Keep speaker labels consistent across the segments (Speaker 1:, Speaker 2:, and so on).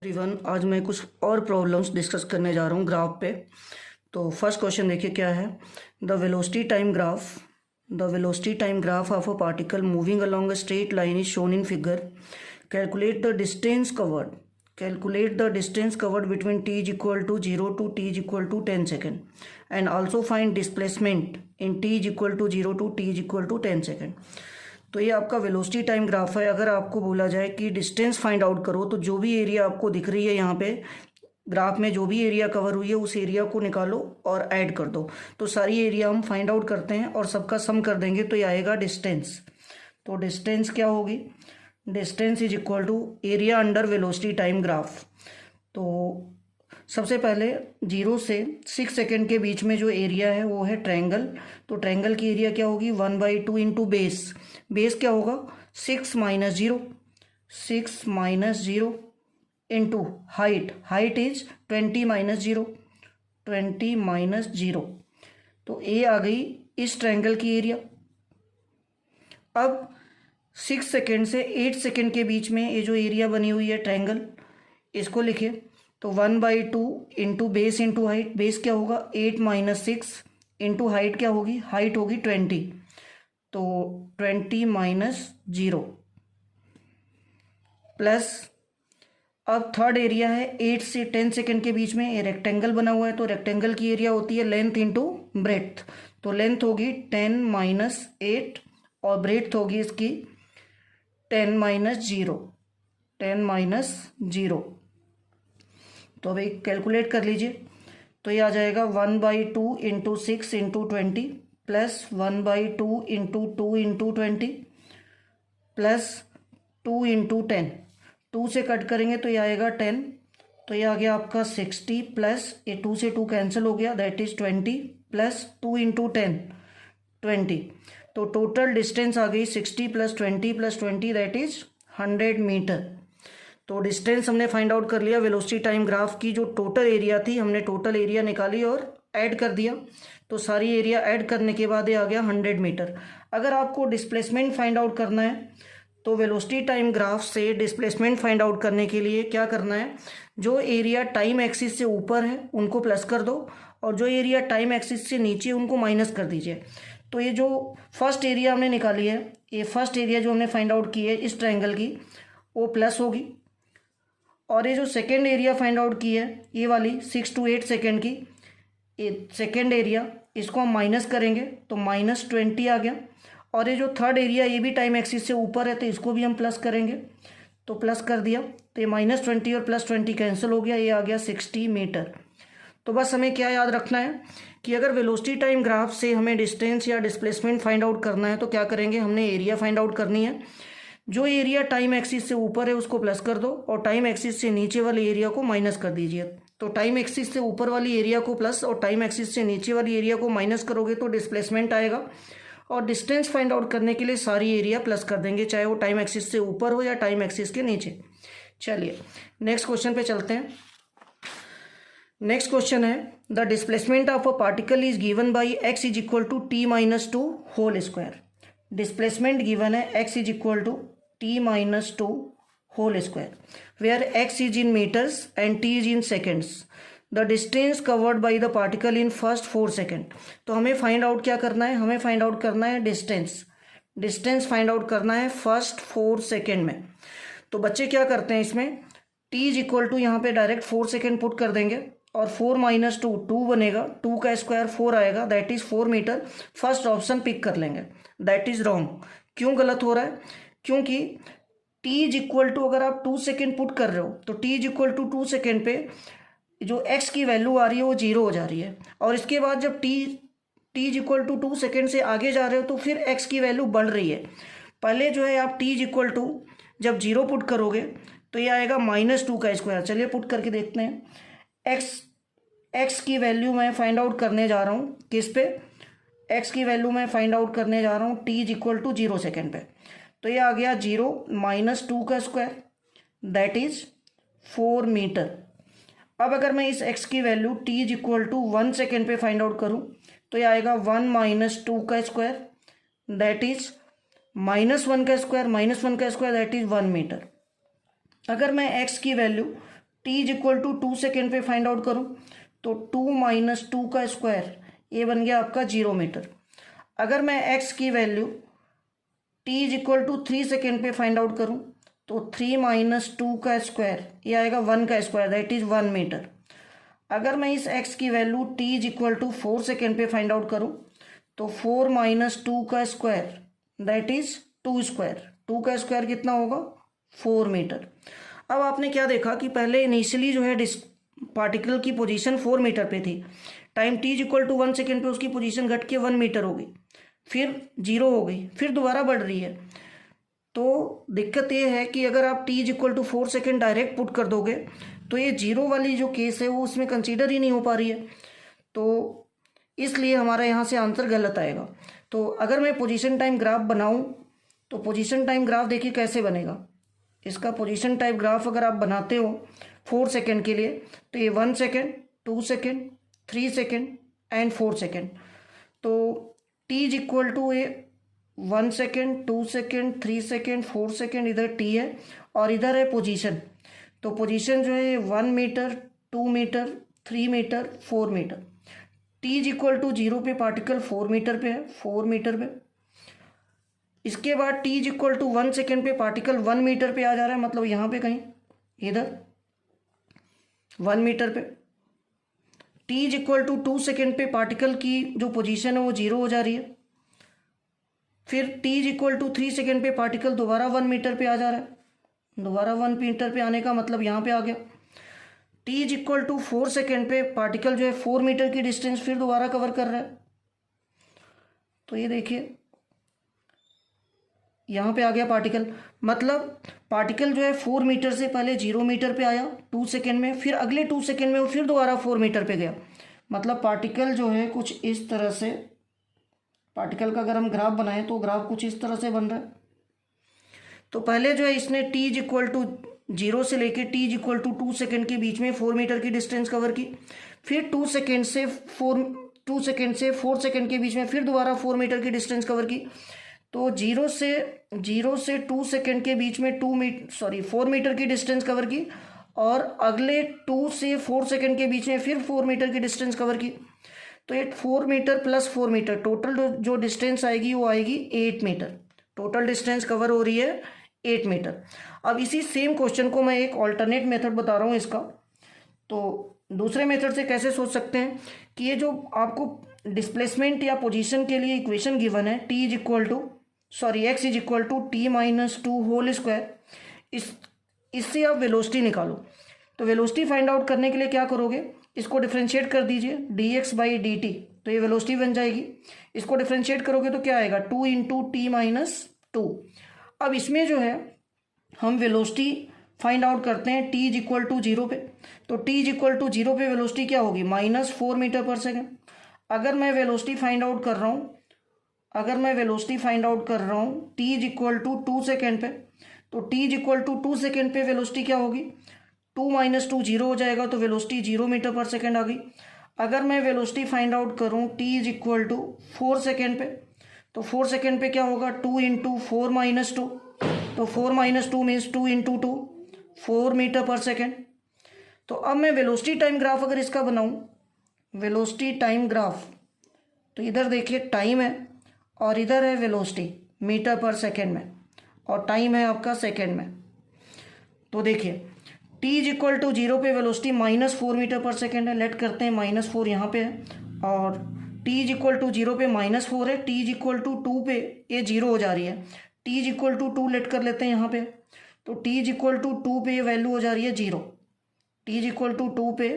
Speaker 1: Everyone, आज मैं कुछ और प्रॉब्लम्स डिस्कस करने जा रहा हूँ ग्राफ पे। तो फर्स्ट क्वेश्चन देखिए क्या है। The velocity time graph of a particle moving along a straight line is shown in figure. Calculate the distance covered between t is equal to 0 to t is equal to 10 second and also find displacement in t is equal to 0 to t is equal to 10 second. तो ये आपका velocity time graph है। अगर आपको बोला जाए कि distance find out करो, तो जो भी एरिया आपको दिख रही है यहाँ पे ग्राफ में, जो भी एरिया कवर हुई है उस एरिया को निकालो और ऐड कर दो। तो सारी एरिया हम फाइंड आउट करते हैं और सबका सम कर देंगे तो ये आएगा डिस्टेंस। तो डिस्टेंस क्या होगी? Distance is equal to area under velocity time graph. तो सबसे पहले 0 से 6 सेकेंड के बीच में जो एरिया है वो है ट्रायंगल। तो ट्रायंगल की एरिया क्या होगी? 1/2 इंटू बेस। बेस क्या होगा? 6 minus zero into height is 20 minus zero. तो ए आ गई इस ट्रायंगल की एरिया। अब 6 सेकेंड से 8 सेकेंड के बीच में ये जो एरिया बनी हुई है ट्रायंगल, इसको लिखिए। तो 1/2 into base into height. Base क्या होगा? 8 माइनस 6 इंटू हाइट क्या होगी? हाइट होगी 20। तो 20 माइनस जीरो प्लस, अब थर्ड एरिया है 8 से 10 सेकेंड के बीच में। ये रेक्टेंगल बना हुआ है तो रेक्टेंगल की एरिया होती है लेंथ इंटू ब्रेड्थ। तो लेंथ होगी 10 माइनस 8 और ब्रेड्थ होगी इसकी 10 माइनस जीरो। तो अभी कैलकुलेट कर लीजिए। तो ये आ जाएगा 1/2 into 6 into 20 plus 1/2 into 2 into 20 plus 2 into 10। 2 से कट करेंगे तो ये आएगा 10। तो ये आ गया आपका 60 प्लस ये 2 से 2 कैंसिल हो गया, दैट इज 20 प्लस 2 इंटू 10 20। तो टोटल डिस्टेंस आ गई 60 प्लस 20 दैट इज 100 मीटर। तो डिस्टेंस हमने फाइंड आउट कर लिया। वेलोसिटी टाइम ग्राफ की जो टोटल एरिया थी, हमने टोटल एरिया निकाली और ऐड कर दिया। तो सारी एरिया ऐड करने के बाद ये आ गया 100 मीटर। अगर आपको डिस्प्लेसमेंट फाइंड आउट करना है तो वेलोसिटी टाइम ग्राफ से डिस्प्लेसमेंट फाइंड आउट करने के लिए क्या करना है, जो एरिया टाइम एक्सिस से ऊपर है उनको प्लस कर दो और जो एरिया टाइम एक्सिस से नीचे उनको माइनस कर दीजिए। तो ये जो फर्स्ट एरिया हमने निकाली है, ये फर्स्ट एरिया जो हमने फाइंड आउट की है इस ट्रायंगल की, वो प्लस होगी। और ये जो सेकेंड एरिया फाइंड आउट की है ये वाली 6 to 8 सेकेंड की, ये सेकेंड एरिया, इसको हम माइनस करेंगे तो -20 आ गया। और ये जो थर्ड एरिया ये भी टाइम एक्सिस से ऊपर है तो इसको भी हम प्लस करेंगे। तो प्लस कर दिया तो ये -20 और +20 कैंसिल हो गया, ये आ गया 60 मीटर। तो बस हमें क्या याद रखना है कि अगर वेलोसिटी टाइम ग्राफ से हमें डिस्टेंस या डिस्प्लेसमेंट फाइंड आउट करना है तो क्या करेंगे, हमने एरिया फाइंड आउट करनी है। जो एरिया टाइम एक्सिस से ऊपर है उसको प्लस कर दो और टाइम एक्सिस से नीचे वाले एरिया को माइनस कर दीजिए। तो टाइम एक्सिस से ऊपर वाली एरिया को प्लस और टाइम एक्सिस से नीचे वाली एरिया को माइनस करोगे तो डिस्प्लेसमेंट आएगा। और डिस्टेंस फाइंड आउट करने के लिए सारी एरिया प्लस कर देंगे, चाहे वो टाइम एक्सिस से ऊपर हो या टाइम एक्सिस के नीचे। चलिए नेक्स्ट क्वेश्चन पे चलते हैं। नेक्स्ट क्वेश्चन है, the displacement of a particle is given by x is equal to t-2 whole square. Displacement given है x is equal to t-2 whole square, where x is in meters and t is in seconds. The distance covered by the particle in first 4 second. तो हमें find out क्या करना है, हमें find out करना है distance find out करना है फर्स्ट 4 सेकेंड में। तो बच्चे क्या करते हैं इसमें, t इज इक्वल टू यहाँ पे डायरेक्ट 4 सेकेंड पुट कर देंगे और 4 माइनस 2 2 बनेगा, 2 का स्क्वायर 4 आएगा, that is 4 metre. First option pick कर लेंगे, दैट इज रॉन्ग। क्यों गलत हो रहा है? क्योंकि t इज इक्वल टू, अगर आप 2 सेकेंड पुट कर रहे हो तो t is equal to 2 second पे जो x की वैल्यू आ रही है वो 0 हो जा रही है। और इसके बाद जब t is equal to 2 second से आगे जा रहे हो तो फिर x की वैल्यू बढ़ रही है। पहले जो है आप t इज इक्वल टू जब 0 पुट करोगे तो ये आएगा -2 का स्क्वायर। चलिए पुट करके देखते हैं। x की वैल्यू मैं फाइंड आउट करने जा रहा हूँ किस पे, x की वैल्यू मैं फाइंड आउट करने जा रहा हूँ t is equal to 0 second पे। तो ये आ गया 0 माइनस 2 का स्क्वायर, दैट इज 4 मीटर। अब अगर मैं इस x की value t is equal to 1 second पे फाइंड आउट करूं तो ये आएगा 1 माइनस 2 का स्क्वायर, दैट इज -1 का स्क्वायर दैट इज 1 मीटर। अगर मैं x की value T is equal to 2 second पे फाइंड आउट करूँ तो 2 माइनस 2 का स्क्वायर, ये बन गया आपका 0 मीटर। अगर मैं एक्स की value T is equal to 3 second पे फाइंड आउट करूँ तो 3 माइनस 2 का स्क्वायर, ये आएगा 1 का स्क्वायर, दैट इज 1 मीटर। अगर मैं इस x की value t is equal to 4 second पे फाइंड आउट करूँ तो 4 माइनस 2 का स्क्वायर, दैट इज 2 स्क्वायर। 2 का स्क्वायर कितना होगा? 4 मीटर। अब आपने क्या देखा कि पहले इनिशियली जो है पार्टिकल की पोजीशन 4 मीटर पे थी, time t is equal to 1 second पे उसकी पोजीशन घट के 1 मीटर हो गई, फिर 0 हो गई, फिर दोबारा बढ़ रही है। तो दिक्कत ये है कि अगर आप t is equal to 4 second direct put कर दोगे तो ये 0 वाली जो केस है वो उसमें कंसीडर ही नहीं हो पा रही है, तो इसलिए हमारा यहाँ से आंसर गलत आएगा। तो अगर मैं पोजीशन टाइम ग्राफ बनाऊँ तो पोजीशन टाइम ग्राफ देखिए कैसे बनेगा। इसका पोजीशन टाइम ग्राफ अगर आप बनाते हो 4 सेकेंड के लिए तो ये 1 second, 2 second, 3 second and 4 second. तो t इज इक्वल टू ये 1 सेकेंड, 2 सेकेंड, 3 सेकेंड, 4 सेकेंड, इधर t है और इधर है पोजीशन। तो पोजीशन जो है 1 metre, 2 metre, 3 metre, 4 metre. t is equal to 0 पे पार्टिकल 4 मीटर पे है, 4 मीटर पे। इसके बाद t is equal to 1 second पे पार्टिकल 1 मीटर पे आ जा रहा है, मतलब यहाँ पे कहीं इधर 1 मीटर पे। t is equal to 2 second पे पार्टिकल की जो पोजीशन है वो 0 हो जा रही है। फिर t is equal to 3 second पे पार्टिकल दोबारा 1 मीटर पे आ जा रहा है, दोबारा 1 मीटर पे आने का मतलब यहाँ पे आ गया। t is equal to 4 second पे पार्टिकल जो है 4 मीटर की डिस्टेंस फिर दोबारा कवर कर रहा है। तो ये देखिए यहाँ पे आ गया पार्टिकल, मतलब पार्टिकल जो है 4 मीटर से पहले 0 मीटर पे आया 2 सेकेंड में, फिर अगले 2 सेकेंड में वो फिर दोबारा 4 मीटर पे गया। मतलब पार्टिकल जो है कुछ इस तरह से, पार्टिकल का अगर हम ग्राफ बनाएं तो ग्राफ कुछ इस तरह से बन रहा है। तो पहले जो है इसने t इज इक्वल टू 0 से लेके t is equal to 2 second के बीच में 4 मीटर की डिस्टेंस कवर की, फिर 2 सेकेंड से 4 सेकेंड के बीच में फिर दोबारा 4 मीटर की डिस्टेंस कवर की। तो 0 से 2 सेकेंड के बीच में 4 मीटर की डिस्टेंस कवर की और अगले 2 से 4 सेकेंड के बीच में फिर 4 मीटर की डिस्टेंस कवर की। तो ये 4 मीटर प्लस 4 मीटर टोटल जो डिस्टेंस आएगी वो आएगी 8 मीटर। टोटल डिस्टेंस कवर हो रही है 8 मीटर। अब इसी सेम क्वेश्चन को मैं एक ऑल्टरनेट मेथड बता रहा हूँ इसका। तो दूसरे मेथड से कैसे सोच सकते हैं कि ये जो आपको डिस्प्लेसमेंट या पोजीशन के लिए इक्वेशन गिवन है x is equal to T minus 2 whole square, इससे आप वेलोसिटी निकालो। तो वेलोसिटी फाइंड आउट करने के लिए क्या करोगे, इसको डिफ्रेंशिएट कर दीजिए dx बाई dt, तो ये वेलोसिटी बन जाएगी। इसको डिफ्रेंशिएट करोगे तो क्या आएगा 2 इंटू टी माइनस 2। अब इसमें जो है हम वेलोसिटी फाइंड आउट करते हैं t इज इक्वल टू 0 पे, तो t इज इक्वल टू 0 पे वेलोसिटी क्या होगी -4 मीटर पर सेकेंड। अगर मैं वेलोसिटी फाइंड आउट कर रहा हूँ t is equal to 2 second पे, तो t is equal to 2 second पे वेलोसिटी क्या होगी 2 माइनस 2 0 हो जाएगा, तो वेलोसिटी 0 मीटर पर सेकेंड आ गई। अगर मैं वेलोसिटी फाइंड आउट करूँ t is equal to 4 second पे, तो 4 सेकेंड पे क्या होगा 2 इंटू 4 माइनस 2, तो 4 minus 2 means 2 into 2 4 metre per second. तो अब मैं वेलोसिटी टाइम ग्राफ अगर इसका बनाऊँ, वेलोसिटी टाइम ग्राफ, तो इधर देखिए टाइम है और इधर है वेलोसिटी मीटर पर सेकेंड में और टाइम है आपका सेकेंड में। तो देखिए t इज इक्वल टू 0 पे वेलोसिटी -4 मीटर पर सेकेंड है, लेट करते हैं -4 यहाँ पे है, और t इज इक्वल टू 0 पे -4 है, t इज इक्वल टू 2 पे ये 0 हो जा रही है, t is equal to 2 let कर लेते हैं यहाँ पे, तो t इज इक्वल टू 2 पे ये वैल्यू हो जा रही है 0, t इज इक्वल टू 2 पे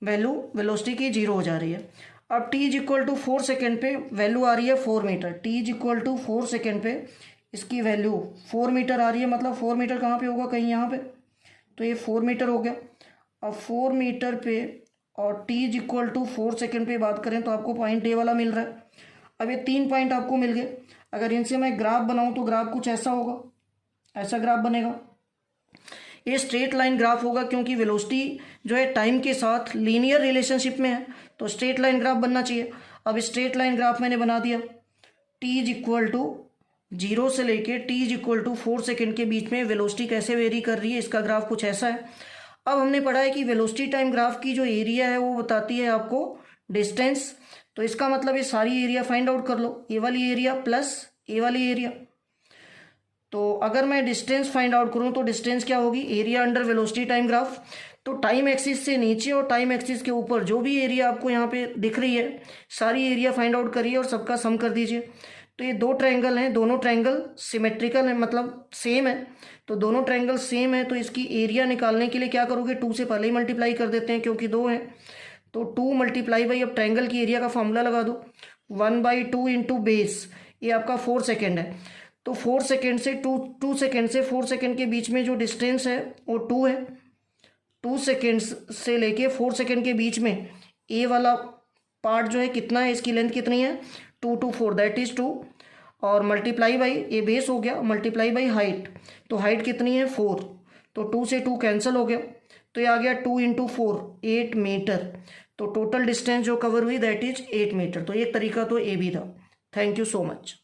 Speaker 1: वैल्यू वेलोसिटी की 0 हो जा रही है। अब t is equal to 4 second पे वैल्यू आ रही है 4 metre, t is equal to 4 second पे इसकी वैल्यू 4 मीटर आ रही है, मतलब 4 मीटर कहाँ पे होगा कहीं यहाँ पे, तो ये 4 मीटर हो गया। अब 4 मीटर पे और t is equal to 4 second पे बात करें तो आपको पॉइंट ए वाला मिल रहा है। अब ये 3 पॉइंट आपको मिल गए, अगर इनसे मैं ग्राफ बनाऊँ तो ग्राफ कुछ ऐसा होगा, ऐसा ग्राफ बनेगा। ये स्ट्रेट लाइन ग्राफ होगा क्योंकि वेलोसिटी जो है टाइम के साथ लीनियर रिलेशनशिप में है, तो स्ट्रेट लाइन ग्राफ बनना चाहिए। अब स्ट्रेट लाइन ग्राफ मैंने बना दिया, t इज इक्वल टू 0 से लेके t is equal to 4 second के बीच में वेलोसिटी कैसे वेरी कर रही है, इसका ग्राफ कुछ ऐसा है। अब हमने पढ़ा है कि वेलोसिटी टाइम ग्राफ की जो एरिया है वो बताती है आपको डिस्टेंस। तो इसका मतलब ये सारी एरिया फाइंड आउट कर लो, ए वाली एरिया प्लस ए वाली एरिया। तो अगर मैं डिस्टेंस फाइंड आउट करूं तो डिस्टेंस क्या होगी, area under velocity time graph. तो टाइम एक्सिस से नीचे और टाइम एक्सिस के ऊपर जो भी एरिया आपको यहाँ पे दिख रही है सारी एरिया फाइंड आउट करिए और सबका सम कर दीजिए। तो ये दो ट्रायंगल हैं, दोनों ट्रायंगल सिमेट्रिकल है, मतलब सेम है। तो दोनों ट्रायंगल सेम है तो इसकी एरिया निकालने के लिए क्या करोगे, 2 से पहले ही मल्टीप्लाई कर देते हैं क्योंकि 2 है। तो 2 मल्टीप्लाई बाई, अब ट्रायंगल की एरिया का फॉर्मूला लगा दो, 1/2 इंटू बेस, ये आपका 4 सेकेंड है। तो 4 सेकेंड से 2 सेकेंड से 4 सेकेंड के बीच में जो डिस्टेंस है वो 2 है। 2 सेकेंड से लेके 4 सेकेंड के बीच में ए वाला पार्ट जो है कितना है, इसकी लेंथ कितनी है, 2 to 4 दैट इज 2, और मल्टीप्लाई बाई, ये बेस हो गया, मल्टीप्लाई बाई हाइट। तो हाइट कितनी है 4, तो 2 से 2 कैंसिल हो गया, तो ये आ गया 2 इंटू 4 8 मीटर। तो टोटल डिस्टेंस जो कवर हुई दैट इज 8 मीटर। तो ये तरीका तो ए भी था। Thank you so much.